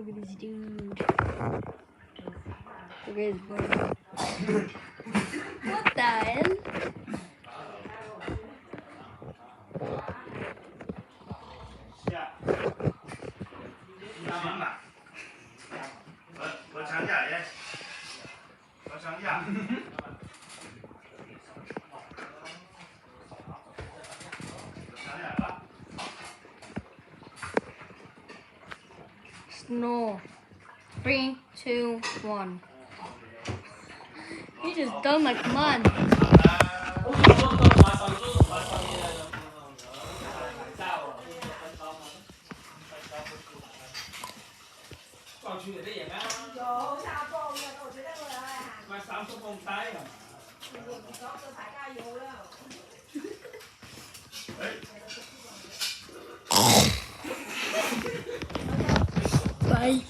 Look at this dude. Look at his body. What the hell?我抢价耶！我抢价。Snore. 3, 2, 1. You just done like man. Bye.